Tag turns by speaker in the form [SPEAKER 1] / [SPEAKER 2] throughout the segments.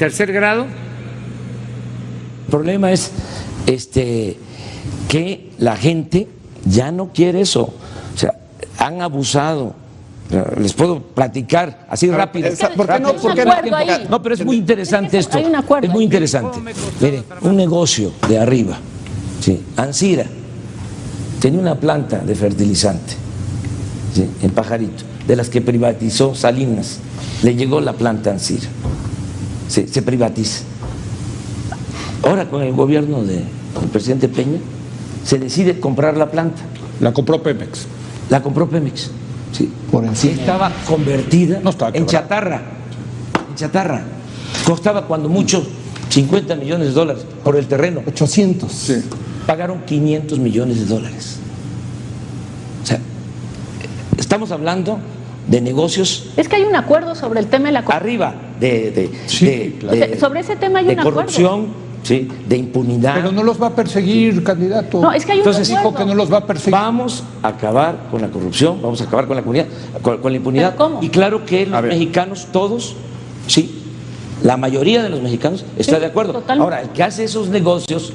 [SPEAKER 1] tercer grado.
[SPEAKER 2] El problema es que la gente ya no quiere eso, o sea, han abusado. Les puedo platicar así rápido.
[SPEAKER 3] ¿Por qué no? ¿Por qué no?
[SPEAKER 2] No, pero es muy interesante esto.
[SPEAKER 4] Hay un acuerdo
[SPEAKER 2] Es muy
[SPEAKER 4] ahí.
[SPEAKER 2] interesante. Mire, un negocio de arriba, sí, Ancira, tenía una planta de fertilizante, sí, en Pajarito, de las que privatizó Salinas. Le llegó la planta Ancira, sí, se privatiza. Ahora con el gobierno del presidente Peña se decide comprar la planta.
[SPEAKER 3] La compró Pemex.
[SPEAKER 2] La compró Pemex. Sí,
[SPEAKER 3] Por encima.
[SPEAKER 2] estaba convertida
[SPEAKER 3] No estaba
[SPEAKER 2] en
[SPEAKER 3] quebrada.
[SPEAKER 2] chatarra. En chatarra. Costaba cuando mucho 50 millones de dólares por el terreno.
[SPEAKER 3] 800. Sí.
[SPEAKER 2] Pagaron 500 millones de dólares. O sea, estamos hablando de negocios
[SPEAKER 4] Es que hay un acuerdo sobre el tema de la corrupción.
[SPEAKER 2] arriba
[SPEAKER 3] Sí, claro.
[SPEAKER 4] Sobre ese tema hay
[SPEAKER 2] de
[SPEAKER 4] un acuerdo.
[SPEAKER 2] corrupción, sí, de impunidad.
[SPEAKER 3] Pero no los va a perseguir, candidato.
[SPEAKER 4] No, es que hay un
[SPEAKER 2] Entonces,
[SPEAKER 4] acuerdo.
[SPEAKER 3] Dijo que no los va a perseguir.
[SPEAKER 2] Vamos a acabar con la corrupción, vamos a acabar con la comunidad, con la impunidad.
[SPEAKER 4] ¿Pero cómo?
[SPEAKER 2] Y claro que los mexicanos, todos, sí, la mayoría de los mexicanos está de acuerdo.
[SPEAKER 4] Totalmente.
[SPEAKER 2] Ahora, el que hace esos negocios,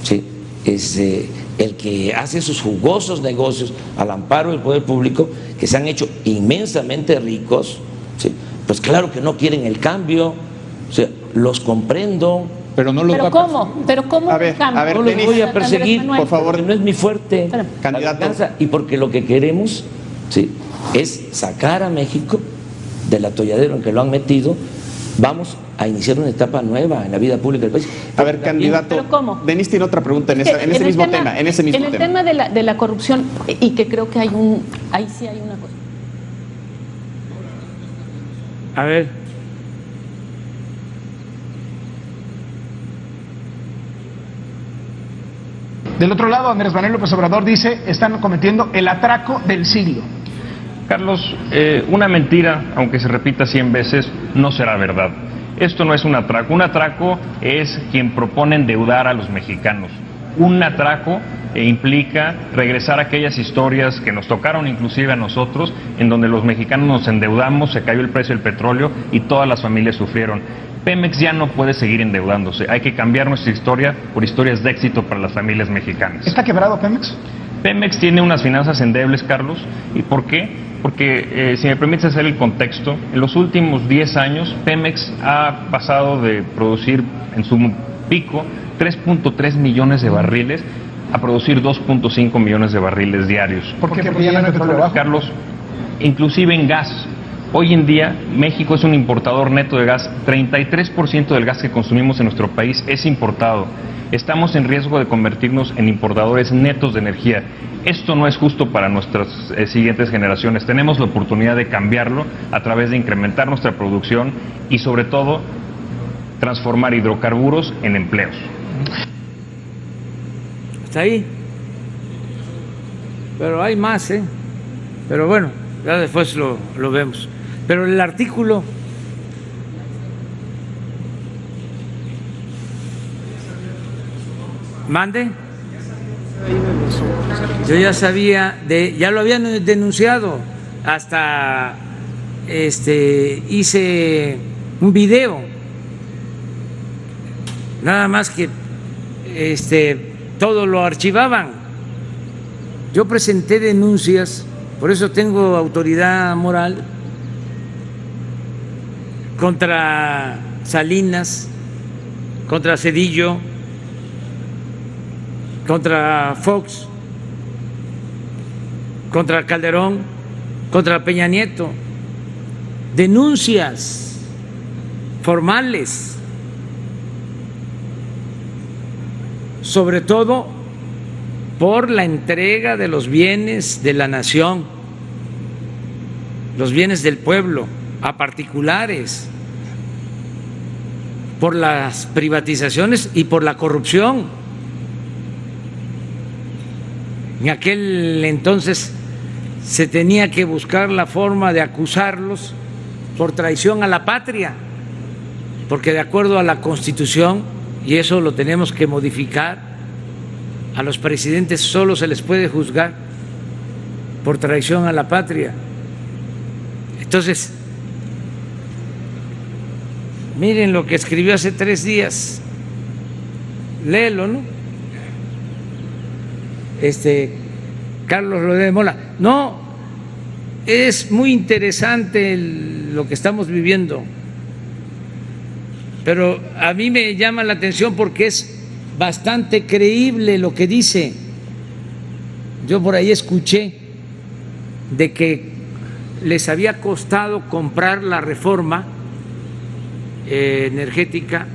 [SPEAKER 2] sí, es el que hace esos jugosos negocios al amparo del poder público, que se han hecho inmensamente ricos, sí, pues claro que no quieren el cambio, o sea, los comprendo.
[SPEAKER 3] Pero no los va
[SPEAKER 4] ¿Pero
[SPEAKER 3] a
[SPEAKER 4] cómo? ¿Pero cómo?
[SPEAKER 5] A ver,
[SPEAKER 4] el cambio?
[SPEAKER 5] a ver,
[SPEAKER 2] No los
[SPEAKER 5] Denis,
[SPEAKER 2] voy a
[SPEAKER 4] Andrés
[SPEAKER 2] perseguir,
[SPEAKER 4] Manuel.
[SPEAKER 5] por favor.
[SPEAKER 2] porque no es mi fuerte,
[SPEAKER 4] Espérame.
[SPEAKER 2] la
[SPEAKER 5] Candidato.
[SPEAKER 2] venganza, y porque lo que queremos, sí, es sacar a México del atolladero en que lo han metido. Vamos a iniciar una etapa nueva en la vida pública del país.
[SPEAKER 5] A ver, candidato.
[SPEAKER 4] ¿Pero cómo?
[SPEAKER 5] Denis tiene otra pregunta en,
[SPEAKER 4] Es que
[SPEAKER 5] en ese
[SPEAKER 4] el
[SPEAKER 5] mismo tema. En ese mismo
[SPEAKER 4] el
[SPEAKER 5] tema.
[SPEAKER 4] tema de la corrupción, y que creo que ahí sí hay una cosa.
[SPEAKER 1] A ver,
[SPEAKER 6] Del otro lado, Andrés Manuel López Obrador dice, están cometiendo el atraco del siglo.
[SPEAKER 7] Carlos, una mentira, aunque se repita 100 veces, no será verdad. Esto no es un atraco. Un atraco es quien propone endeudar a los mexicanos. Un atraco implica regresar a aquellas historias que nos tocaron inclusive a nosotros, en donde los mexicanos nos endeudamos, se cayó el precio del petróleo y todas las familias sufrieron. Pemex ya no puede seguir endeudándose. Hay que cambiar nuestra historia por historias de éxito para las familias mexicanas.
[SPEAKER 6] ¿Está quebrado Pemex?
[SPEAKER 7] Pemex tiene unas finanzas endebles, Carlos. ¿Y por qué? Porque, si me permites hacer el contexto, en los últimos 10 años Pemex ha pasado de producir en su pico 3.3 millones de barriles a producir 2.5 millones de barriles diarios.
[SPEAKER 6] ¿Por qué? Porque ya no hay petróleo abajo.
[SPEAKER 7] Carlos, inclusive en gas. Hoy en día México es un importador neto de gas. 33% del gas que consumimos en nuestro país es importado. Estamos en riesgo de convertirnos en importadores netos de energía. Esto no es justo para nuestras siguientes generaciones. Tenemos la oportunidad de cambiarlo a través de incrementar nuestra producción y, sobre todo, transformar hidrocarburos en empleos.
[SPEAKER 1] hasta ahí. Pero hay más, ¿eh? Pero bueno, ya después lo vemos. Pero el artículo... ¿Mande? Yo ya sabía ya lo habían denunciado, hasta hice un video, nada más que todo lo archivaban. Yo presenté denuncias, por eso tengo autoridad moral contra Salinas, contra Zedillo, contra Fox, contra Calderón, contra Peña Nieto, denuncias formales, sobre todo por la entrega de los bienes de la nación, los bienes del pueblo a particulares, por las privatizaciones y por la corrupción. En aquel entonces se tenía que buscar la forma de acusarlos por traición a la patria, porque de acuerdo a la Constitución, y eso lo tenemos que modificar, a los presidentes solo se les puede juzgar por traición a la patria. Entonces, Miren lo que escribió hace 3 días. Léelo, ¿no? Carlos Loret de Mola. No, es muy interesante lo que estamos viviendo, pero a mí me llama la atención porque es bastante creíble lo que dice. Yo por ahí escuché de que les había costado comprar la reforma energética,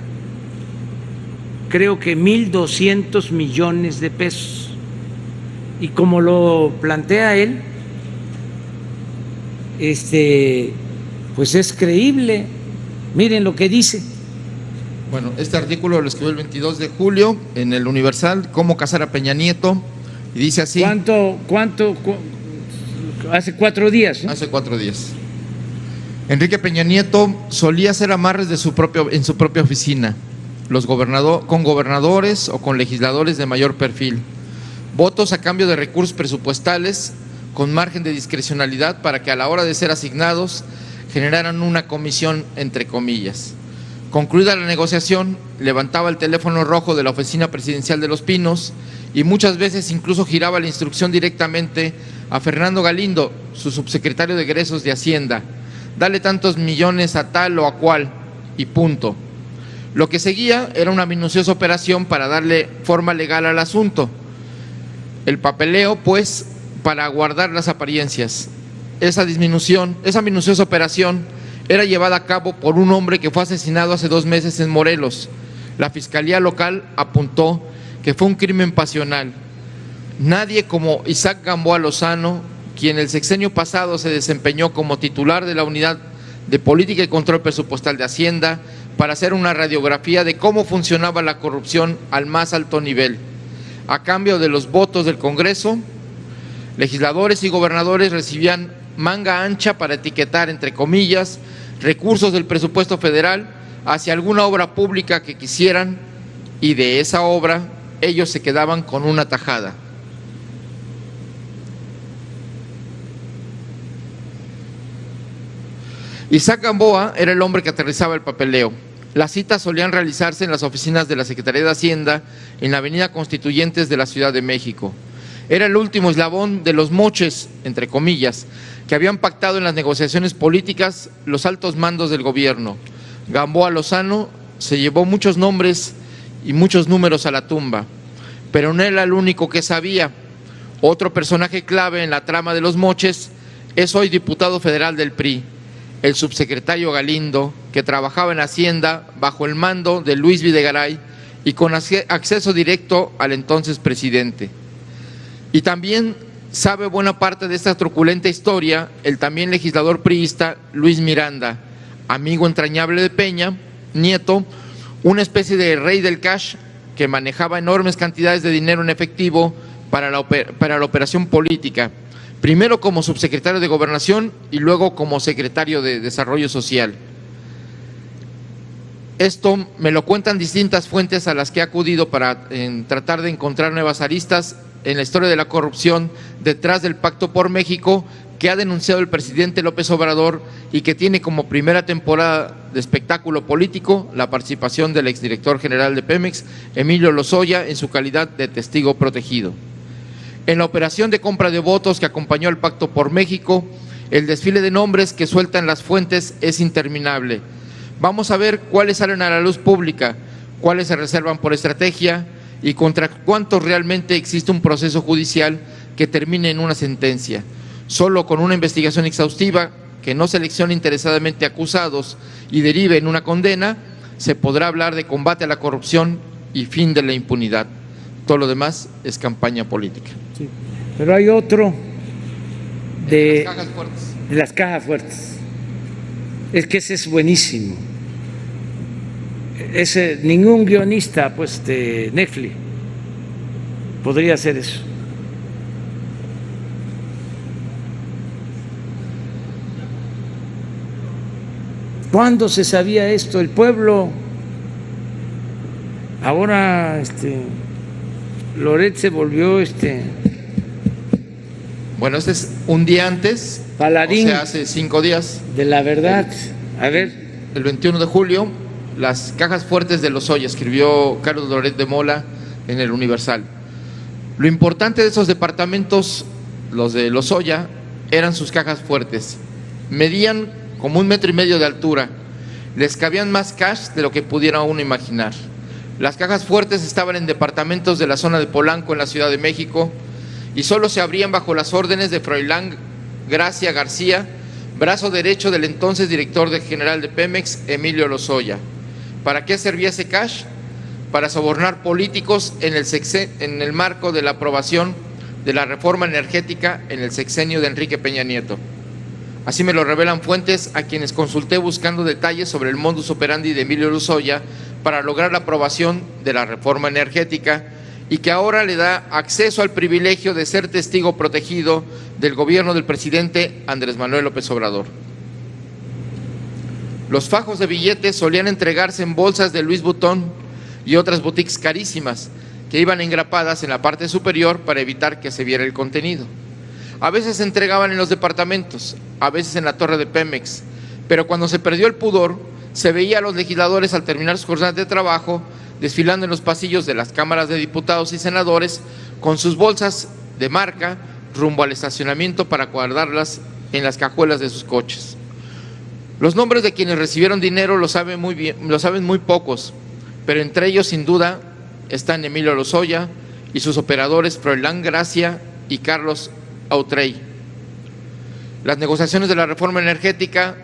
[SPEAKER 1] creo que 1,200 millones de pesos. Y como lo plantea él, pues es creíble. Miren lo que dice.
[SPEAKER 8] Bueno, este artículo lo escribió el 22 de julio en el Universal, Cómo casar a Peña Nieto, y dice así.
[SPEAKER 1] ¿Cuánto? Hace 4 días, ¿no?
[SPEAKER 8] Hace 4 días. Enrique Peña Nieto solía hacer amarres en su propia oficina, con gobernadores o con legisladores de mayor perfil. Votos a cambio de recursos presupuestales con margen de discrecionalidad para que a la hora de ser asignados generaran una comisión, entre comillas. Concluida la negociación, levantaba el teléfono rojo de la oficina presidencial de Los Pinos y muchas veces incluso giraba la instrucción directamente a Fernando Galindo, su subsecretario de Egresos de Hacienda. Dale tantos millones a tal o a cual y punto. Lo que seguía era una minuciosa operación para darle forma legal al asunto. El papeleo, pues, para guardar las apariencias. Esa minuciosa operación era llevada a cabo por un hombre que fue asesinado hace 2 meses en Morelos. La Fiscalía Local apuntó que fue un crimen pasional. Nadie como Isaac Gamboa Lozano, quien el sexenio pasado se desempeñó como titular de la Unidad de Política y Control Presupuestal de Hacienda, para hacer una radiografía de cómo funcionaba la corrupción al más alto nivel. A cambio de los votos del Congreso, legisladores y gobernadores recibían manga ancha para etiquetar, entre comillas, recursos del presupuesto federal hacia alguna obra pública que quisieran, y de esa obra ellos se quedaban con una tajada. Isaac Gamboa era el hombre que aterrizaba el papeleo. Las citas solían realizarse en las oficinas de la Secretaría de Hacienda en la Avenida Constituyentes de la Ciudad de México. Era el último eslabón de los moches, entre comillas, que habían pactado en las negociaciones políticas los altos mandos del gobierno. Gamboa Lozano se llevó muchos nombres y muchos números a la tumba, pero no era el único que sabía. Otro personaje clave en la trama de los moches es hoy diputado federal del PRI, el subsecretario Galindo, que trabajaba en Hacienda bajo el mando de Luis Videgaray y con acceso directo al entonces presidente. Y también sabe buena parte de esta truculenta historia el también legislador priista Luis Miranda, amigo entrañable de Peña Nieto, una especie de rey del cash que manejaba enormes cantidades de dinero en efectivo para la operación política, primero como subsecretario de Gobernación y luego como secretario de Desarrollo Social. Esto me lo cuentan distintas fuentes a las que he acudido para tratar de encontrar nuevas aristas en la historia de la corrupción detrás del Pacto por México que ha denunciado el presidente López Obrador y que tiene como primera temporada de espectáculo político la participación del exdirector general de Pemex, Emilio Lozoya, en su calidad de testigo protegido. En la operación de compra de votos que acompañó al Pacto por México, el desfile de nombres que sueltan las fuentes es interminable. Vamos a ver cuáles salen a la luz pública, cuáles se reservan por estrategia y contra cuántos realmente existe un proceso judicial que termine en una sentencia. Solo con una investigación exhaustiva que no seleccione interesadamente acusados y derive en una condena, se podrá hablar de combate a la corrupción y fin de la impunidad. Todo lo demás es campaña política.
[SPEAKER 1] Sí, pero hay otro de
[SPEAKER 8] las cajas fuertes.
[SPEAKER 1] De las cajas fuertes. Es que ese es buenísimo. Ningún guionista pues de Netflix podría hacer eso. ¿Cuándo se sabía esto? El pueblo. Ahora Loret se volvió
[SPEAKER 8] Bueno, este es un día antes,
[SPEAKER 1] paladín,
[SPEAKER 8] o sea, hace 5 días.
[SPEAKER 1] de la verdad. A ver.
[SPEAKER 8] El 21 de julio, las cajas fuertes de Lozoya, escribió Carlos Loret de Mola en el Universal. Lo importante de esos departamentos, los de Lozoya, eran sus cajas fuertes. Medían como 1,5 metros de altura. Les cabían más cash de lo que pudiera uno imaginar. Las cajas fuertes estaban en departamentos de la zona de Polanco, en la Ciudad de México, y solo se abrían bajo las órdenes de Froilán Gracia García, brazo derecho del entonces director general de Pemex, Emilio Lozoya. ¿Para qué servía ese cash? Para sobornar políticos en el marco de la aprobación de la reforma energética en el sexenio de Enrique Peña Nieto. Así me lo revelan fuentes a quienes consulté buscando detalles sobre el modus operandi de Emilio Lozoya para lograr la aprobación de la reforma energética, y que ahora le da acceso al privilegio de ser testigo protegido del gobierno del presidente Andrés Manuel López Obrador. Los fajos de billetes solían entregarse en bolsas de Louis Vuitton y otras boutiques carísimas que iban engrapadas en la parte superior para evitar que se viera el contenido. A veces se entregaban en los departamentos, a veces en la torre de Pemex, pero cuando se perdió el pudor, se veía a los legisladores al terminar sus jornadas de trabajo desfilando en los pasillos de las cámaras de diputados y senadores con sus bolsas de marca rumbo al estacionamiento para guardarlas en las cajuelas de sus coches. Los nombres de quienes recibieron dinero lo saben muy pocos, pero entre ellos sin duda están Emilio Lozoya y sus operadores Froilán Gracia y Carlos Autrey. En las negociaciones de la reforma energética,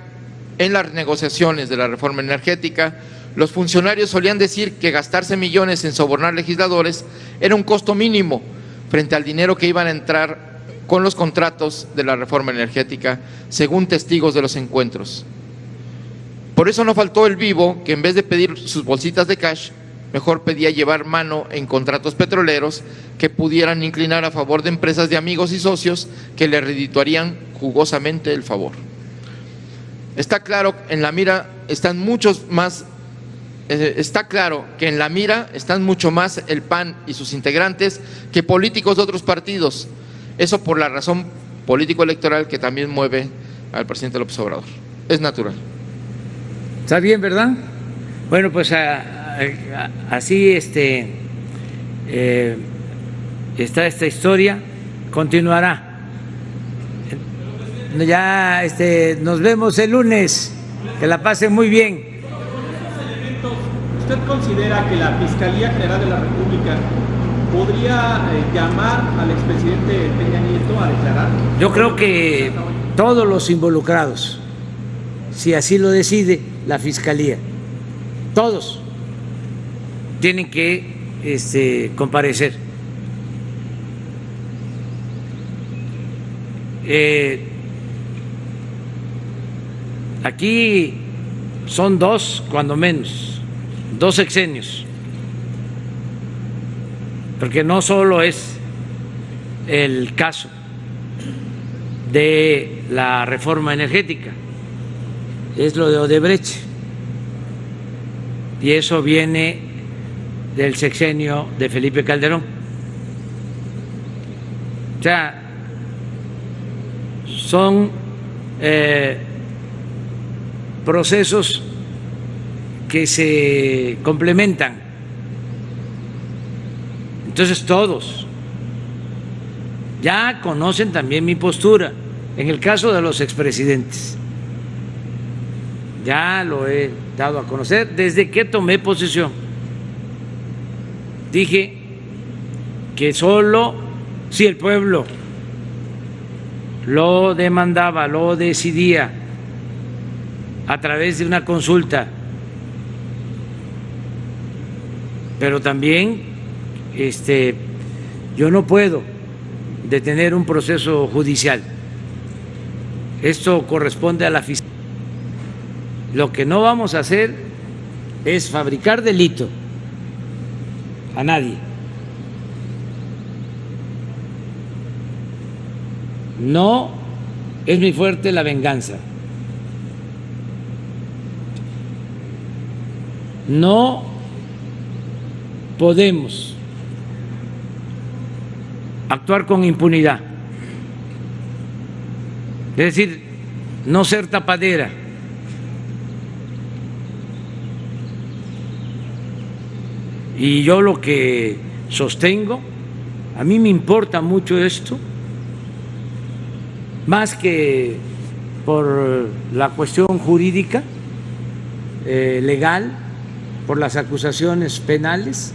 [SPEAKER 8] los funcionarios solían decir que gastarse millones en sobornar legisladores era un costo mínimo frente al dinero que iban a entrar con los contratos de la reforma energética, según testigos de los encuentros. Por eso no faltó el vivo que en vez de pedir sus bolsitas de cash, mejor pedía llevar mano en contratos petroleros que pudieran inclinar a favor de empresas de amigos y socios que le redituarían jugosamente el favor. Está claro que en la mira están mucho más el PAN y sus integrantes que políticos de otros partidos. Eso por la razón político-electoral que también mueve al presidente López Obrador. Es natural.
[SPEAKER 1] ¿Está bien, verdad? Bueno, pues así está esta historia, continuará. Ya nos vemos el lunes, que la pasen muy bien.
[SPEAKER 9] ¿Usted considera que la Fiscalía General de la República podría llamar al expresidente Peña Nieto a declarar?
[SPEAKER 1] Yo creo que todos los involucrados, si así lo decide la Fiscalía, todos tienen que comparecer. Aquí son dos, cuando menos, 2 sexenios, porque no solo es el caso de la reforma energética, es lo de Odebrecht, y eso viene del sexenio de Felipe Calderón. O sea, son procesos que se complementan. Entonces todos ya conocen también mi postura en el caso de los expresidentes. Ya lo he dado a conocer desde que tomé posesión. Dije que solo si el pueblo lo demandaba, lo decidía a través de una consulta, pero también yo no puedo detener un proceso judicial. Esto corresponde a la Fiscalía. Lo que no vamos a hacer es fabricar delito a nadie. No es muy fuerte la venganza. No podemos actuar con impunidad. Es decir, no ser tapadera. Y yo lo que sostengo, a mí me importa mucho esto, más que por la cuestión jurídica, legal, por las acusaciones penales,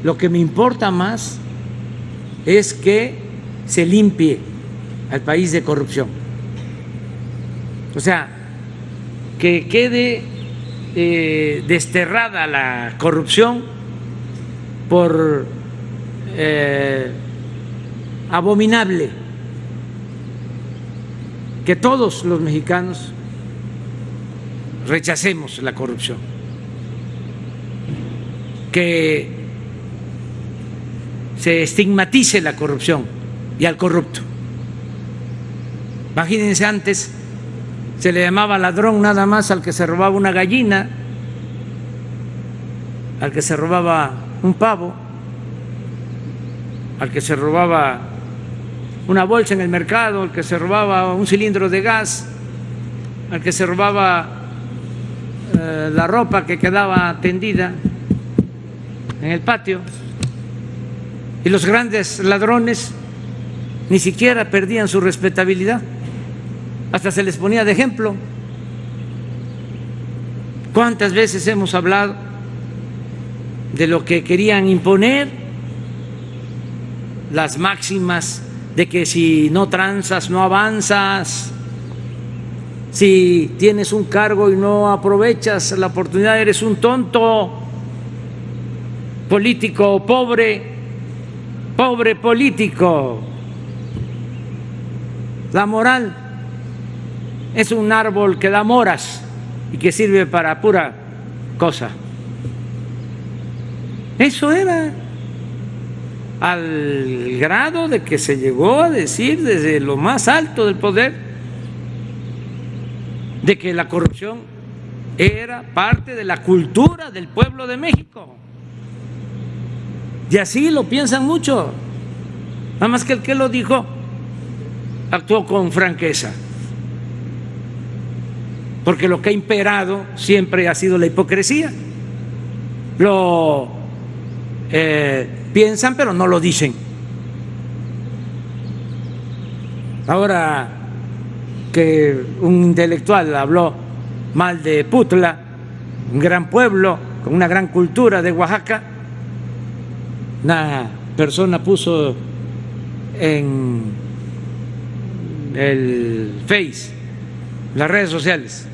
[SPEAKER 1] lo que me importa más es que se limpie al país de corrupción. O sea, que quede desterrada la corrupción por abominable, que todos los mexicanos rechacemos la corrupción, que se estigmatice la corrupción y al corrupto. Imagínense, antes se le llamaba ladrón nada más al que se robaba una gallina, al que se robaba un pavo, al que se robaba una bolsa en el mercado, al que se robaba un cilindro de gas, al que se robaba la ropa que quedaba tendida en el patio. Y los grandes ladrones ni siquiera perdían su respetabilidad, hasta se les ponía de ejemplo. ¿Cuántas veces hemos hablado de lo que querían imponer, las máximas de que si no transas no avanzas, si tienes un cargo y no aprovechas la oportunidad eres un tonto, político pobre, pobre político? La moral es un árbol que da moras y que sirve para pura cosa. Eso era, al grado de que se llegó a decir desde lo más alto del poder de que la corrupción era parte de la cultura del pueblo de México. Y así lo piensan mucho. Nada más que el que lo dijo actuó con franqueza, porque lo que ha imperado siempre ha sido la hipocresía. Lo piensan pero no lo dicen. Ahora que un intelectual habló mal de Putla, un gran pueblo con una gran cultura de Oaxaca, una persona puso en el Face, las redes sociales: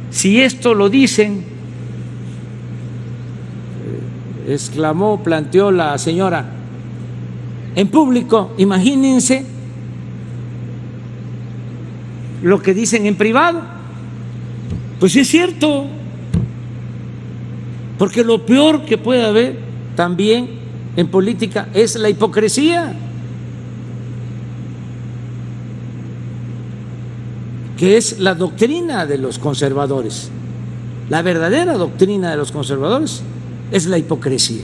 [SPEAKER 1] si esto lo dicen, exclamó, planteó la señora, en público, imagínense lo que dicen en privado. Pues sí es cierto, porque lo peor que puede haber también en política es la hipocresía, que es la doctrina de los conservadores. La verdadera doctrina de los conservadores es la hipocresía.